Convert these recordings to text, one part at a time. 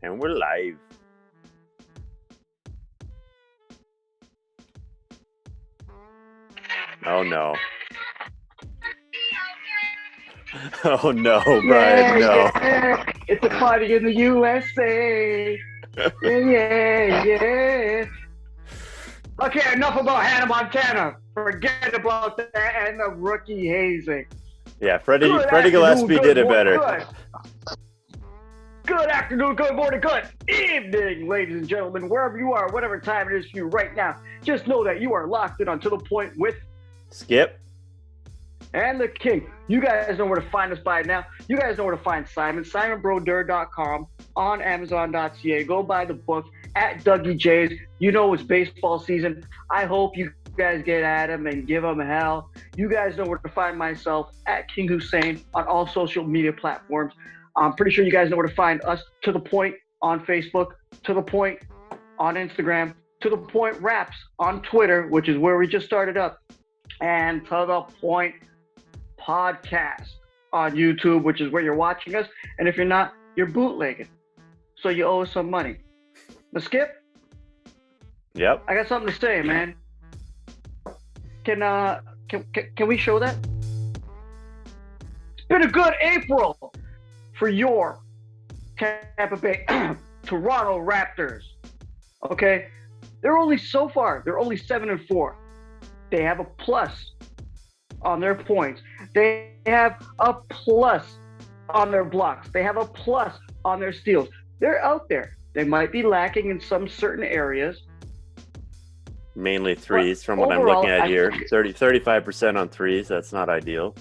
And we're live. Oh no. Oh no, Brian, no. Yeah. It's a party in the USA. Yeah. Okay, enough about Hannah Montana. Forget about that and the rookie hazing. Yeah, Freddie Gillespie did it better. Good afternoon, good morning, good evening, ladies and gentlemen, wherever you are, whatever time it is for you right now. Just know that you are locked in on To The Point with Skip and the King. You guys know where to find us by now. You guys know where to find Simon. SimonBroder.com, on Amazon.ca. Go buy the book at Dougie J's. You know it's baseball season. I hope you guys get at him and give him hell. You guys know where to find myself at King Hussein on all social media platforms. I'm pretty sure you guys know where to find us, To The Point on Facebook, To The Point on Instagram, To The Point Raps on Twitter, which is where we just started up, and To The Point Podcast on YouTube, which is where you're watching us. And if you're not, you're bootlegging. So you owe us some money. But Skip? Yep. I got something to say, man. Can we show that? It's been a good April for your Tampa Bay Toronto Raptors. Okay? They're only 7-4. They have a plus on their points. They have a plus on their blocks. They have a plus on their steals. They're out there. They might be lacking in some certain areas. Mainly threes from what overall, I'm looking at here. 35% on threes. That's not ideal.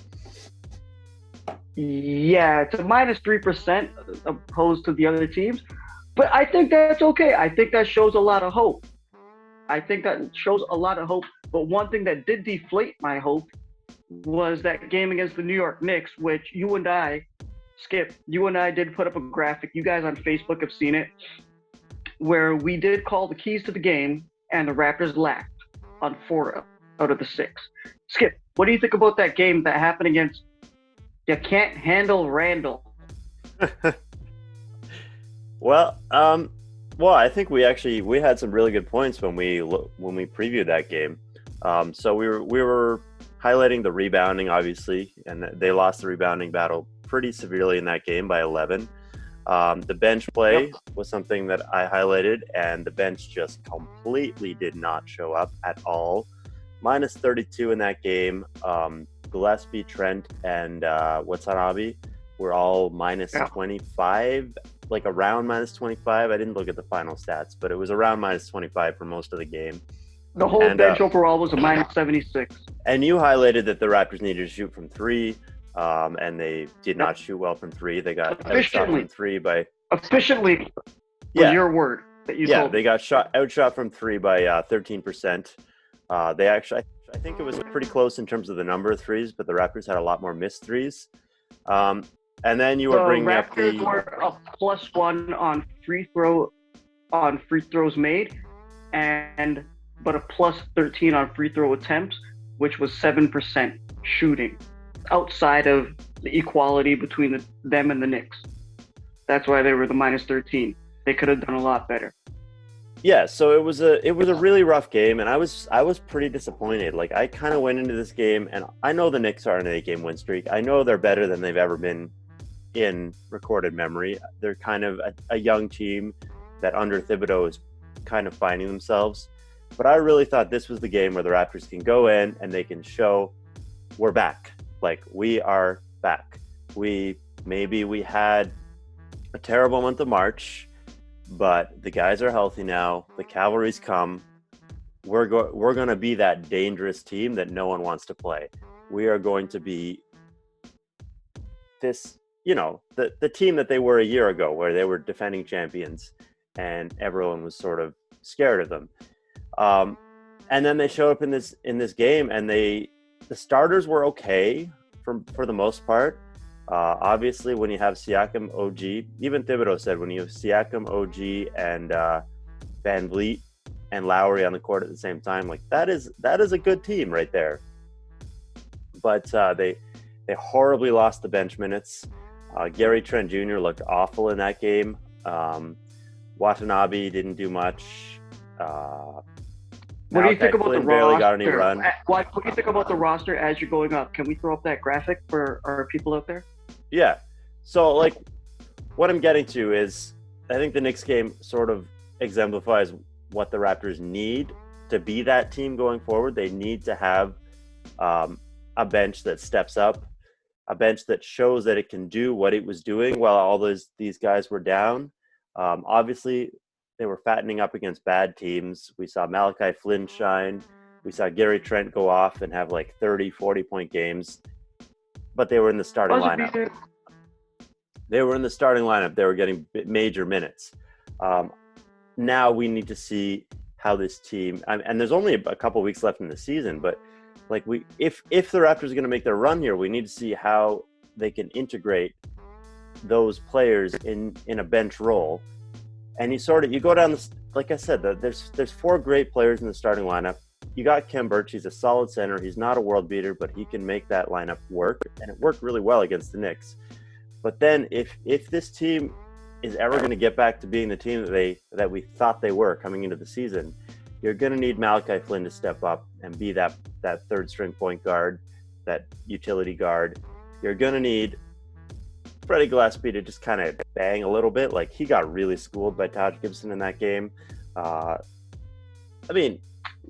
Yeah, it's a minus 3% opposed to the other teams. But I think that's okay. I think that shows a lot of hope. But one thing that did deflate my hope was that game against the New York Knicks, which you and I did put up a graphic. You guys on Facebook have seen it, where we did call the keys to the game, and the Raptors lacked on 4 out of the 6. Skip, what do you think about that game that happened against You Can't Handle Randall? Well, I think we had some really good points when we previewed that game. So we were highlighting the rebounding, obviously, and they lost the rebounding battle pretty severely in that game by 11. The bench play was something that I highlighted, and the bench just completely did not show up at all. Minus 32 in that game. Gillespie, Trent, and Watanabe were all minus 25, like around minus 25. I didn't look at the final stats, but it was around minus 25 for most of the game. The whole bench overall was a minus 76. And you highlighted that the Raptors needed to shoot from 3. And they did not shoot well from 3. They got outshot from 3 by... Efficiently was your word that you told. Yeah, they got outshot from 3 by 13%. They actually, I think it was pretty close in terms of the number of threes, but the Raptors had a lot more missed threes. And then you were bringing up the... Raptors were a +1 on free throws made, but a +13 on free throw attempts, which was 7% shooting. Outside of the equality between them and the Knicks. That's why they were the minus 13. They could have done a lot better. Yeah, so it was a really rough game, and I was pretty disappointed. Like, I kind of went into this game, and I know the Knicks are on an 8-game win streak. I know they're better than they've ever been in recorded memory. They're kind of a young team that under Thibodeau is kind of finding themselves. But I really thought this was the game where the Raptors can go in and they can show we're back. Like, we are back. We had a terrible month of March, but the guys are healthy now. The cavalry's come. We're going to be that dangerous team that no one wants to play. We are going to be this, the team that they were a year ago, where they were defending champions and everyone was sort of scared of them. And then they showed up in this game, and the starters were okay for the most part. Obviously, when you have Siakam, OG, even Thibodeau said when you have Siakam, OG, and Van Vliet and Lowry on the court at the same time, like that is a good team right there. But they horribly lost the bench minutes. Gary Trent Jr. looked awful in that game. Watanabe didn't do much. What do you think about the Flynn barely got any roster? run. What do you think about the roster as you're going up? Can we throw up that graphic for our people out there? Yeah. So, like, what I'm getting to is I think the Knicks game sort of exemplifies what the Raptors need to be that team going forward. They need to have a bench that steps up, a bench that shows that it can do what it was doing while all these guys were down. Obviously, they were fattening up against bad teams. We saw Malachi Flynn shine. We saw Gary Trent go off and have like 30, 40-point games. But they were in the starting lineup. They were in the starting lineup. They were getting major minutes. Now we need to see how this team, and there's only a couple weeks left in the season, but like if the Raptors are going to make their run here, we need to see how they can integrate those players in a bench role. And you go down this, like I said, there's 4 great players in the starting lineup. You got Khem Birch. He's a solid center. He's not a world beater, but he can make that lineup work, and it worked really well against the Knicks. But then if this team is ever going to get back to being the team that we thought they were coming into the season, you're going to need Malachi Flynn to step up and be that third string point guard, that utility guard. You're going to need Freddie Gillespie to just kind of bang a little bit. Like, he got really schooled by Taj Gibson in that game. I mean,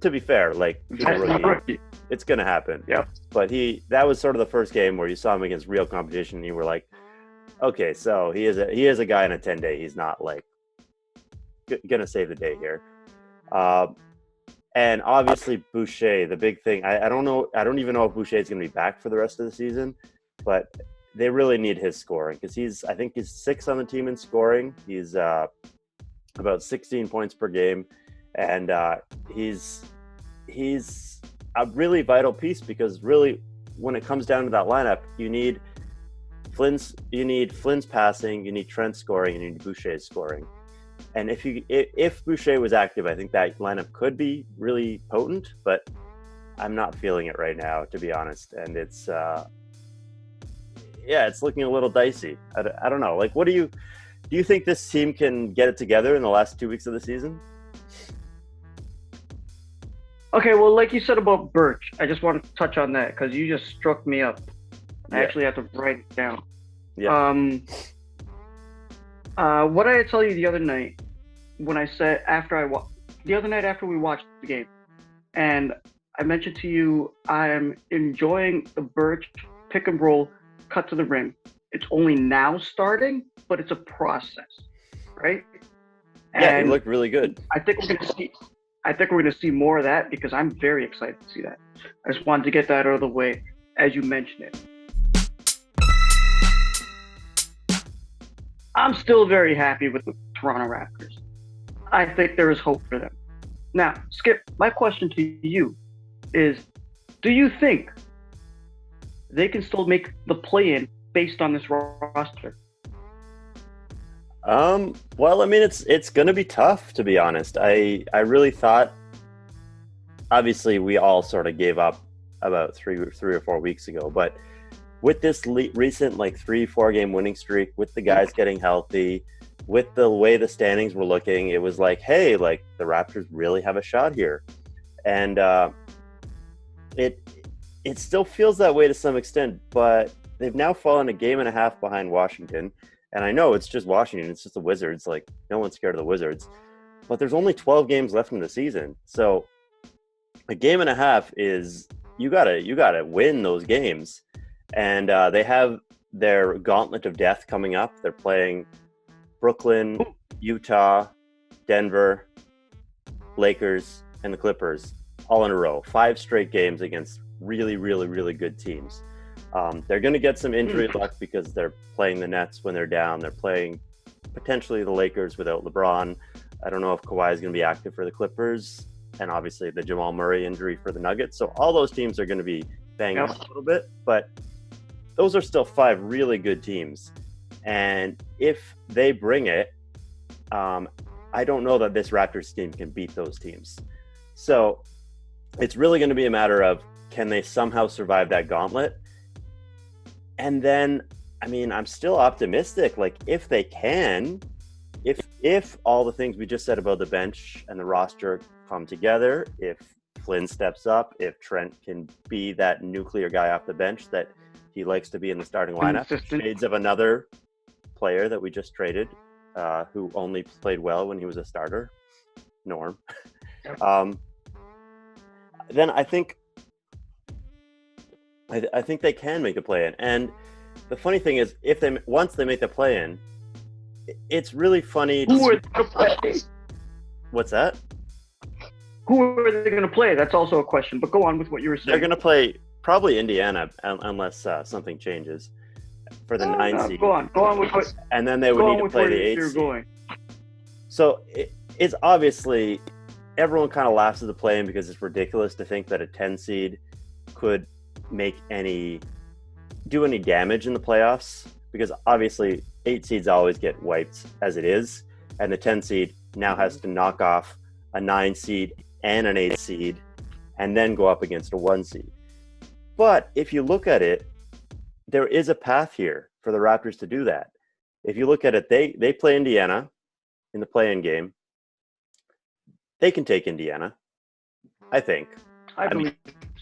to be fair, like, he's a rookie. It's going to happen. Yep. But that was sort of the first game where you saw him against real competition and you were like, okay, so he is a guy in a 10-day. He's not like going to save the day here. And obviously Boucher, the big thing. I don't know. I don't even know if Boucher is going to be back for the rest of the season, but they really need his scoring because I think he's 6th on the team in scoring. He's about 16 points per game, and he's a really vital piece because really when it comes down to that lineup, you need Flynn's passing, you need Trent scoring, and you need Boucher scoring. And if Boucher was active, I think that lineup could be really potent, but I'm not feeling it right now, to be honest. And it's looking a little dicey. I don't know. Like, do you think this team can get it together in the last 2 weeks of the season? Okay, well, like you said about Birch, I just want to touch on that because you just struck me up. I actually have to write it down. Yeah. What did I tell you the other night when I said after we watched the game, and I mentioned to you I am enjoying the Birch pick and roll cut to the rim. It's only now starting, but it's a process, right? Yeah, it looked really good. I think we're going to see more of that because I'm very excited to see that. I just wanted to get that out of the way as you mentioned it. I'm still very happy with the Toronto Raptors. I think there is hope for them. Now, Skip, my question to you is, do you think they can still make the play-in based on this roster? Well, I mean, it's going to be tough, to be honest. I really thought, obviously, we all sort of gave up about three or 4 weeks ago, but with this recent 3-4 game winning streak, with the guys getting healthy, with the way the standings were looking, it was like, hey, like the Raptors really have a shot here. And it still feels that way to some extent, but they've now fallen a game and a half behind Washington. And I know it's just Washington, it's just the Wizards, like no one's scared of the Wizards. But there's only 12 games left in the season. So a game and a half is you gotta win those games. And they have their gauntlet of death coming up. They're playing Brooklyn, Utah, Denver, Lakers, and the Clippers all in a row. 5 straight games against really, really, really good teams. They're going to get some injury luck because they're playing the Nets when they're down. They're playing potentially the Lakers without LeBron. I don't know if Kawhi is going to be active for the Clippers, and obviously the Jamal Murray injury for the Nuggets. So all those teams are going to be banged up a little bit, but those are still 5 really good teams. And if they bring it, I don't know that this Raptors team can beat those teams. So it's really going to be a matter of, can they somehow survive that gauntlet? And then, I mean, I'm still optimistic. Like, if they can, if all the things we just said about the bench and the roster come together, if Flynn steps up, if Trent can be that nuclear guy off the bench that he likes to be in the starting lineup, Consistent. shades of another player that we just traded, who only played well when he was a starter, Norm. Yep. Then I think they can make a play-in. And the funny thing is, once they make the play-in, it's really funny. Who are they going to play? What's that? Who are they going to play? That's also a question. But go on with what you were saying. They're going to play probably Indiana, unless something changes for the 9 seed. Go on with what. And then they would need to play the 8 seed. Going. So it's obviously everyone kind of laughs at the play-in because it's ridiculous to think that a 10 seed could do any damage in the playoffs, because obviously 8 seeds always get wiped as it is, and the 10 seed now has to knock off a 9 seed and an 8 seed and then go up against a 1 seed. But if you look at it, there is a path here for the Raptors to do that. If you look at it, they play Indiana in the play-in game. They can take Indiana, I think. I believe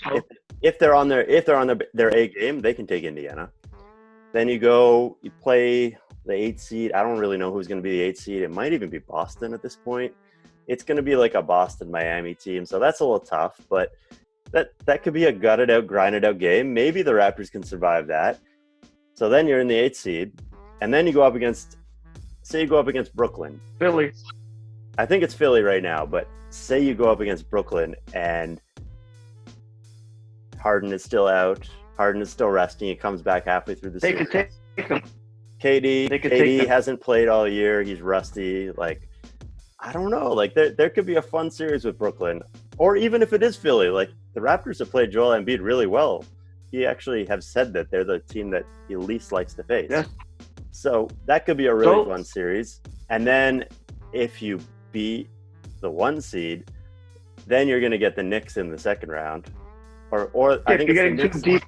so. If they're on their A game, they can take Indiana. Then you play the 8 seed. I don't really know who's going to be the 8 seed. It might even be Boston at this point. It's going to be like a Boston-Miami team, so that's a little tough. But that could be a gutted out, grinded out game. Maybe the Raptors can survive that. So then you're in the 8 seed, and then you go up against Brooklyn. Philly. I think it's Philly right now, but say you go up against Brooklyn and Harden is still out. Harden is still resting. He comes back halfway through the season. They could take them. KD hasn't played all year. He's rusty. Like, I don't know. Like, there could be a fun series with Brooklyn. Or even if it is Philly, like, the Raptors have played Joel Embiid really well. He actually have said that they're the team that he least likes to face. Yeah. So that could be a really fun series. And then if you beat the 1 seed, then you're going to get the Knicks in the second round. Or I think you're getting too deep.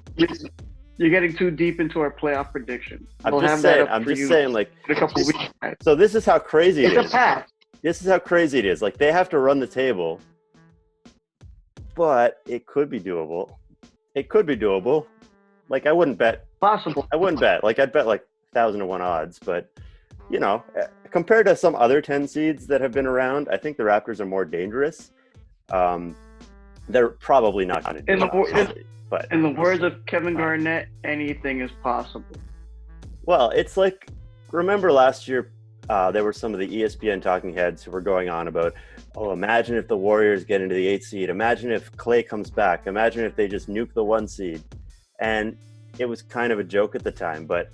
You're getting too deep into our playoff predictions. I'm just saying, like, in a couple weeks. So this is how crazy it is. It's a path. This is how crazy it is. Like, they have to run the table, but it could be doable. Like, I wouldn't bet. Possible. I wouldn't bet. Like, I'd bet like 1,000-to-1 odds. But, you know, compared to some other 10 seeds that have been around, I think the Raptors are more dangerous. They're probably not going to do it. But in the words of Kevin Garnett, anything is possible. Well, it's like, remember last year, there were some of the ESPN talking heads who were going on about, imagine if the Warriors get into the 8 seed. Imagine if Klay comes back. Imagine if they just nuke the 1 seed. And it was kind of a joke at the time, but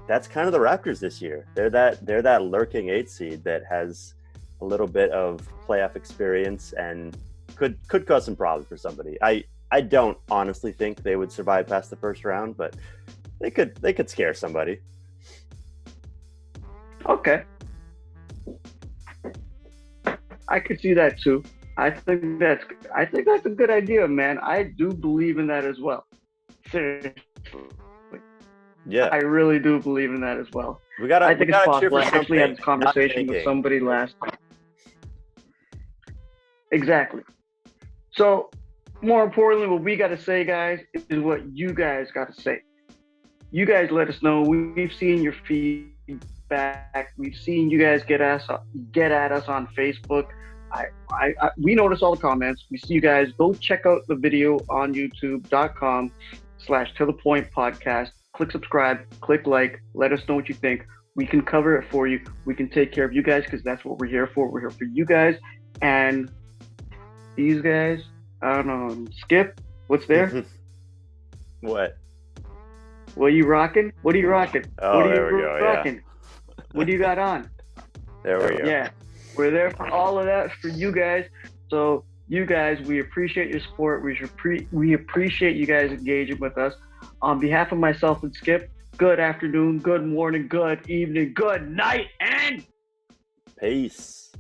that's kind of the Raptors this year. They're that lurking 8 seed that has a little bit of playoff experience and could cause some problems for somebody. I don't honestly think they would survive past the first round, but they could scare somebody. Okay. I could see that too. I think that's a good idea, man. I do believe in that as well. Seriously. Yeah. I really do believe in that as well. I think it's possible. I actually had this conversation with somebody last time. Exactly. So, more importantly, what we got to say, guys, is what you guys got to say. You guys let us know. We've seen your feedback. We've seen you guys get at us on Facebook. We notice all the comments. We see you guys. Go check out the video on youtube.com/tothepointpodcast. Click subscribe, click like, let us know what you think. We can cover it for you. We can take care of you guys because that's what we're here for. We're here for you guys. And these guys, I don't know, Skip, what's there? What? What are you rocking? Oh, there we go. Rocking? Yeah. What do you got on? There we go. Yeah, we're there for all of that for you guys. So you guys, we appreciate your support. We appreciate you guys engaging with us. On behalf of myself and Skip, good afternoon, good morning, good evening, good night, and peace.